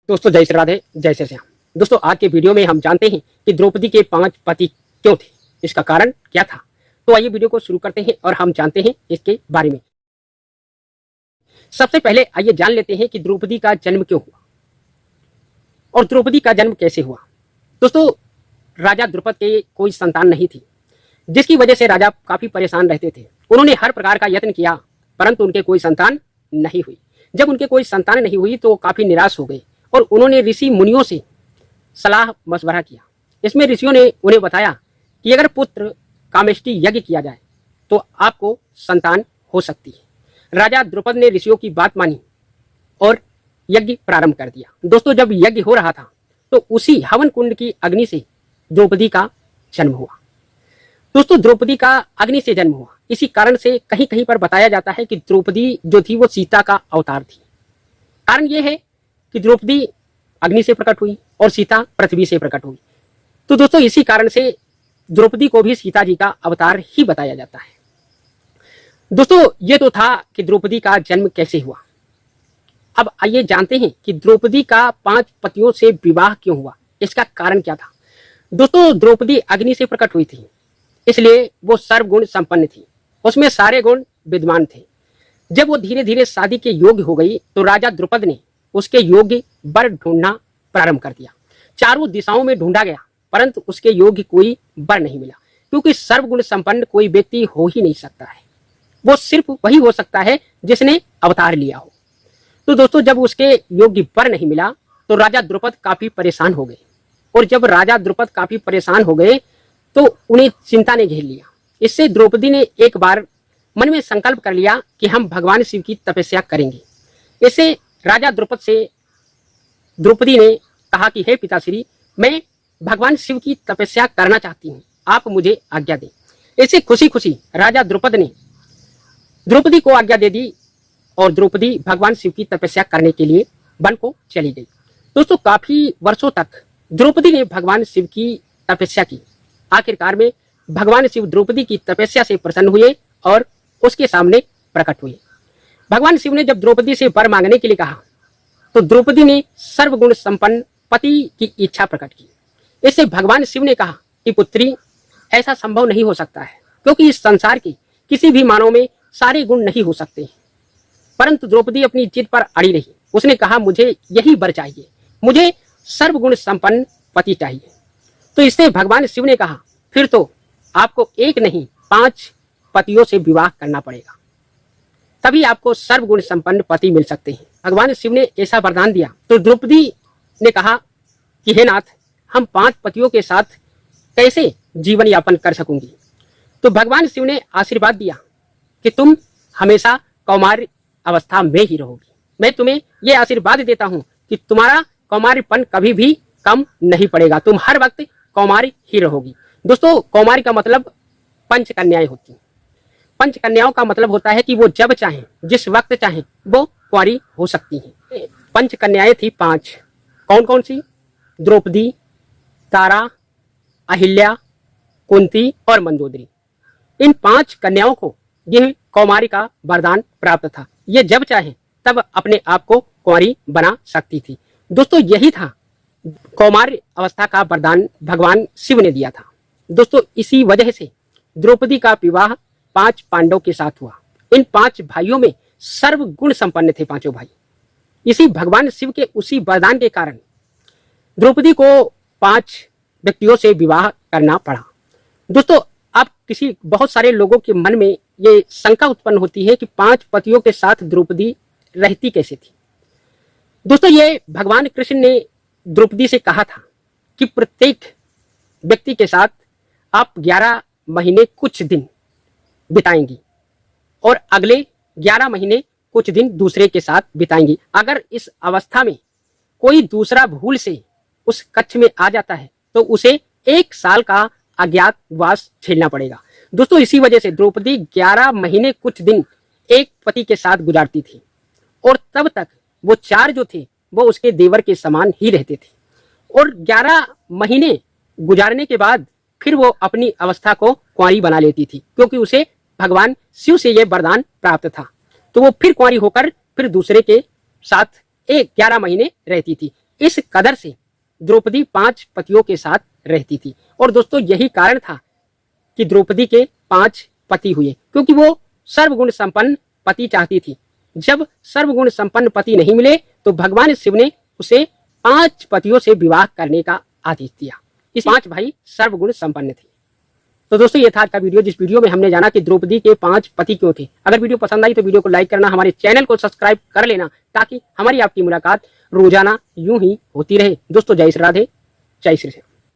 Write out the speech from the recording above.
दोस्तों जय श्री राधे, जय श्री श्याम। दोस्तों आज के वीडियो में हम जानते हैं कि द्रौपदी के 5 पति क्यों थे, इसका कारण क्या था। तो आइए वीडियो को शुरू करते हैं और हम जानते हैं इसके बारे में। सबसे पहले आइए जान लेते हैं कि द्रौपदी का जन्म क्यों हुआ और द्रौपदी का जन्म कैसे हुआ। दोस्तों राजा द्रुपद के कोई संतान नहीं थी, जिसकी वजह से राजा काफी परेशान रहते थे। उन्होंने हर प्रकार का यत्न किया परंतु उनके कोई संतान नहीं हुई। जब उनके कोई संतान नहीं हुई तो काफी निराश हो गए और उन्होंने ऋषि मुनियों से सलाह मशवरा किया। इसमें ऋषियों ने उन्हें बताया कि अगर पुत्र कामेष्टि यज्ञ किया जाए तो आपको संतान हो सकती है। राजा द्रुपद ने ऋषियों की बात मानी और यज्ञ प्रारंभ कर दिया। दोस्तों जब यज्ञ हो रहा था तो उसी हवन कुंड की अग्नि से द्रौपदी का जन्म हुआ। दोस्तों द्रौपदी का अग्नि से जन्म हुआ, इसी कारण से कहीं कहीं पर बताया जाता है कि द्रौपदी जो थी वो सीता का अवतार थी। कारण यह है कि द्रौपदी अग्नि से प्रकट हुई और सीता पृथ्वी से प्रकट हुई। तो दोस्तों इसी कारण से द्रौपदी को भी सीता जी का अवतार ही बताया जाता है। दोस्तों ये तो था कि द्रौपदी का जन्म कैसे हुआ। अब आइए जानते हैं कि द्रौपदी का 5 पतियों से विवाह क्यों हुआ, इसका कारण क्या था। दोस्तों द्रौपदी अग्नि से प्रकट हुई थी, इसलिए वो सर्वगुण संपन्न थी, उसमें सारे गुण विद्यमान थे। जब वो धीरे धीरे शादी के योग्य हो गई तो राजा द्रुपद ने उसके योग्य वर ढूंढना प्रारंभ कर दिया। चारों दिशाओं में ढूंढा गया परंतु उसके योग्य कोई वर नहीं मिला, क्योंकि सर्वगुण संपन्न कोई व्यक्ति हो ही नहीं सकता है। वो सिर्फ वही हो सकता है जिसने अवतार लिया हो। तो दोस्तों जब उसके योग्य वर नहीं मिला तो राजा द्रुपद काफी परेशान हो गए और जब राजा द्रुपद काफी परेशान हो गए तो उन्हें चिंता ने घेर लिया। इससे द्रौपदी ने एक बार मन में संकल्प कर लिया कि हम भगवान शिव की तपस्या करेंगे। इससे राजा द्रुपद से द्रौपदी ने कहा कि हे पिताश्री, मैं भगवान शिव की तपस्या करना चाहती हूँ, आप मुझे आज्ञा दें। इससे खुशी खुशी राजा द्रुपद ने द्रौपदी को आज्ञा दे दी और द्रौपदी भगवान शिव की तपस्या करने के लिए वन को चली गई। दोस्तों काफी वर्षों तक द्रौपदी ने भगवान शिव की तपस्या की। आखिरकार में भगवान शिव द्रौपदी की तपस्या से प्रसन्न हुए और उसके सामने प्रकट हुए। भगवान शिव ने जब द्रौपदी से वर मांगने के लिए कहा तो द्रौपदी ने सर्वगुण संपन्न पति की इच्छा प्रकट की। इससे भगवान शिव ने कहा कि पुत्री, ऐसा संभव नहीं हो सकता है, क्योंकि इस संसार के किसी भी मानव में सारे गुण नहीं हो सकते। परंतु द्रौपदी अपनी जिद पर अड़ी रही। उसने कहा मुझे यही वर चाहिए, मुझे सर्वगुण संपन्न पति चाहिए। तो इससे भगवान शिव ने कहा फिर तो आपको एक नहीं 5 पतियों से विवाह करना पड़ेगा, तभी आपको सर्वगुण संपन्न पति मिल सकते हैं। भगवान शिव ने ऐसा वरदान दिया तो द्रौपदी ने कहा कि हे नाथ, हम 5 पतियों के साथ कैसे जीवन यापन कर सकूंगी। तो भगवान शिव ने आशीर्वाद दिया कि तुम हमेशा कौमार अवस्था में ही रहोगी। मैं तुम्हें यह आशीर्वाद देता हूं कि तुम्हारा कौमारपन कभी भी कम नहीं पड़ेगा, तुम हर वक्त कौमारी ही रहोगी। दोस्तों कौमारी का मतलब 5 कन्याएं होती हैं। 5 कन्याओं का मतलब होता है कि वो जब चाहें, जिस वक्त चाहें वो कुंवारी हो सकती हैं। 5 कन्याएं थी 5। कौन कौन सी? द्रौपदी, तारा, अहिल्या, कुंती और मंदोदरी। इन 5 कन्याओं को यह कौमारी का वरदान प्राप्त था। ये जब चाहे तब अपने आप को कुंवारी बना सकती थी। दोस्तों यही था कौमार अवस्था का वरदान भगवान शिव ने दिया था। दोस्तों इसी वजह से द्रौपदी का विवाह 5 पांडवों के साथ हुआ। इन 5 भाइयों में सर्वगुण संपन्न थे 5 भाई। इसी भगवान शिव के उसी वरदान के कारण द्रौपदी को 5 व्यक्तियों से विवाह करना पड़ा। दोस्तों अब बहुत सारे लोगों के मन में ये शंका उत्पन्न होती है कि 5 पतियों के साथ द्रौपदी रहती कैसे थी। दोस्तों ये भगवान कृष्ण ने द्रौपदी से कहा था कि प्रत्येक व्यक्ति के साथ आप 11 महीने कुछ दिन बिताएंगी और अगले 11 महीने कुछ दिन दूसरे के साथ बिताएंगी। अगर इस अवस्था में कोई दूसरा भूल से उस कक्ष में आ जाता है तो उसे 1 साल का अज्ञातवास झेलना पड़ेगा। दोस्तों इसी वजह से द्रौपदी 11 महीने कुछ दिन एक पति के साथ गुजारती थी और तब तक वो 4 जो थे वो उसके देवर के समान ही रहते थे। और 11 महीने गुजारने के बाद फिर वो अपनी अवस्था को कुंवारी बना लेती थी, क्योंकि उसे भगवान शिव से यह वरदान प्राप्त था। तो वो फिर कुंवारी होकर फिर दूसरे के साथ 11 महीने रहती थी। इस कदर से द्रौपदी 5 पतियों के साथ रहती थी। और दोस्तों यही कारण था कि द्रौपदी के 5 पति हुए, क्योंकि वो सर्वगुण संपन्न पति चाहती थी। जब सर्वगुण संपन्न पति नहीं मिले तो भगवान शिव ने उसे 5 पतियों से विवाह करने का आदेश दिया। इस 5 भाई सर्वगुण संपन्न थे। तो दोस्तों ये था आज का वीडियो, जिस वीडियो में हमने जाना कि द्रौपदी के 5 पति क्यों थे। अगर वीडियो पसंद आई तो वीडियो को लाइक करना, हमारे चैनल को सब्सक्राइब कर लेना, ताकि हमारी आपकी मुलाकात रोजाना यूं ही होती रहे। दोस्तों जय श्री राधे, जय श्री श्याम।